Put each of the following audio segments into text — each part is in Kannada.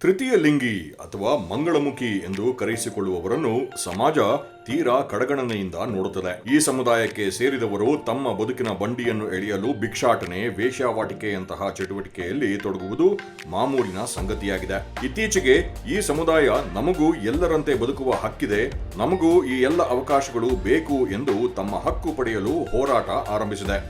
ತೃತೀಯ ಲಿಂಗಿ ಅಥವಾ ಮಂಗಳಮುಖಿ ಎಂದು ಕರೆಯಿಸಿಕೊಳ್ಳುವವರನ್ನು ಸಮಾಜ ತೀರಾ ಕಡೆಗಣನೆಯಿಂದ ನೋಡುತ್ತದೆ. ಈ ಸಮುದಾಯಕ್ಕೆ ಸೇರಿದವರು ತಮ್ಮ ಬದುಕಿನ ಬಂಡಿಯನ್ನು ಎಳೆಯಲು ಭಿಕ್ಷಾಟನೆ, ವೇಶ್ಯಾವಾಟಿಕೆಯಂತಹ ಚಟುವಟಿಕೆಯಲ್ಲಿ ತೊಡಗುವುದು ಮಾಮೂಲಿನ ಸಂಗತಿಯಾಗಿದೆ. ಇತ್ತೀಚೆಗೆ ಈ ಸಮುದಾಯ ನಮಗೂ ಎಲ್ಲರಂತೆ ಬದುಕುವ ಹಕ್ಕಿದೆ, ನಮಗೂ ಈ ಎಲ್ಲ ಅವಕಾಶಗಳು ಬೇಕು ಎಂದು ತಮ್ಮ ಹಕ್ಕು ಪಡೆಯಲು ಹೋರಾಟ ಆರಂಭಿಸಿದೆ.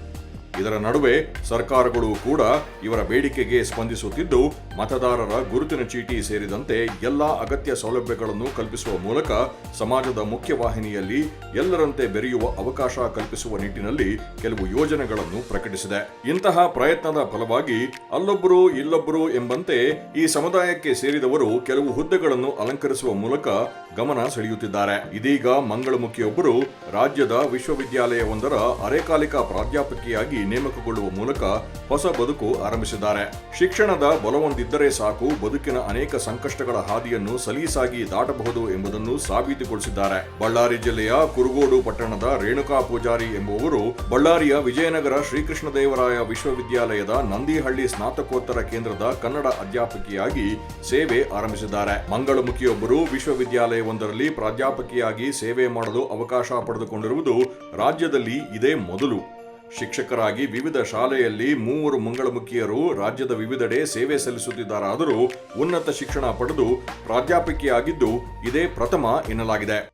ಇದರ ನಡುವೆ ಸರ್ಕಾರಗಳು ಕೂಡ ಇವರ ಬೇಡಿಕೆಗೆ ಸ್ಪಂದಿಸುತ್ತಿದ್ದು, ಮತದಾರರ ಗುರುತಿನ ಚೀಟಿ ಸೇರಿದಂತೆ ಎಲ್ಲಾ ಅಗತ್ಯ ಸೌಲಭ್ಯಗಳನ್ನು ಕಲ್ಪಿಸುವ ಮೂಲಕ ಸಮಾಜದ ಮುಖ್ಯವಾಹಿನಿಯಲ್ಲಿ ಎಲ್ಲರಂತೆ ಬೆರೆಯುವ ಅವಕಾಶ ಕಲ್ಪಿಸುವ ನಿಟ್ಟಿನಲ್ಲಿ ಕೆಲವು ಯೋಜನೆಗಳನ್ನು ಪ್ರಕಟಿಸಿದೆ. ಇಂತಹ ಪ್ರಯತ್ನದ ಫಲವಾಗಿ ಅಲ್ಲೊಬ್ಬರು ಇಲ್ಲೊಬ್ಬರು ಎಂಬಂತೆ ಈ ಸಮುದಾಯಕ್ಕೆ ಸೇರಿದವರು ಕೆಲವು ಹುದ್ದೆಗಳನ್ನು ಅಲಂಕರಿಸುವ ಮೂಲಕ ಗಮನ ಸೆಳೆಯುತ್ತಿದ್ದಾರೆ. ಇದೀಗ ಮಂಗಳಮುಖಿಯೊಬ್ಬರು ರಾಜ್ಯದ ವಿಶ್ವವಿದ್ಯಾಲಯವೊಂದರ ಅರೆಕಾಲಿಕ ಪ್ರಾಧ್ಯಾಪಕಿಯಾಗಿ ನೇಮಕಗೊಳ್ಳುವ ಮೂಲಕ ಹೊಸ ಬದುಕು ಆರಂಭಿಸಿದ್ದಾರೆ. ಶಿಕ್ಷಣದ ಬಲವೊಂದಿದ್ದರೆ ಸಾಕು, ಬದುಕಿನ ಅನೇಕ ಸಂಕಷ್ಟಗಳ ಹಾದಿಯನ್ನು ಸಲೀಸಾಗಿ ದಾಟಬಹುದು ಎಂಬುದನ್ನು ಸಾಬೀತುಗೊಳಿಸಿದ್ದಾರೆ. ಬಳ್ಳಾರಿ ಜಿಲ್ಲೆಯ ಕುರುಗೋಡು ಪಟ್ಟಣದ ರೇಣುಕಾ ಪೂಜಾರಿ ಎಂಬುವವರು ಬಳ್ಳಾರಿಯ ವಿಜಯನಗರ ಶ್ರೀಕೃಷ್ಣದೇವರಾಯ ವಿಶ್ವವಿದ್ಯಾಲಯದ ನಂದಿಹಳ್ಳಿ ಸ್ನಾತಕೋತ್ತರ ಕೇಂದ್ರದ ಕನ್ನಡ ಅಧ್ಯಾಪಕಿಯಾಗಿ ಸೇವೆ ಆರಂಭಿಸಿದ್ದಾರೆ. ಮಂಗಳಮುಖಿಯೊಬ್ಬರು ವಿಶ್ವವಿದ್ಯಾಲಯವೊಂದರಲ್ಲಿ ಪ್ರಾಧ್ಯಾಪಕಿಯಾಗಿ ಸೇವೆ ಮಾಡಲು ಅವಕಾಶ ಪಡೆದುಕೊಂಡಿರುವುದು ರಾಜ್ಯದಲ್ಲಿ ಇದೇ ಮೊದಲು. ಶಿಕ್ಷಕರಾಗಿ ವಿವಿಧ ಶಾಲೆಯಲ್ಲಿ 3 ಮಂಗಳಮುಖಿಯರು ರಾಜ್ಯದ ವಿವಿಧೆಡೆ ಸೇವೆ ಸಲ್ಲಿಸುತ್ತಿದ್ದಾರಾದರೂ ಉನ್ನತ ಶಿಕ್ಷಣ ಪಡೆದು ಪ್ರಾಧ್ಯಾಪಕಿಯಾಗಿದ್ದು ಇದೇ ಪ್ರಥಮ ಎನ್ನಲಾಗಿದೆ.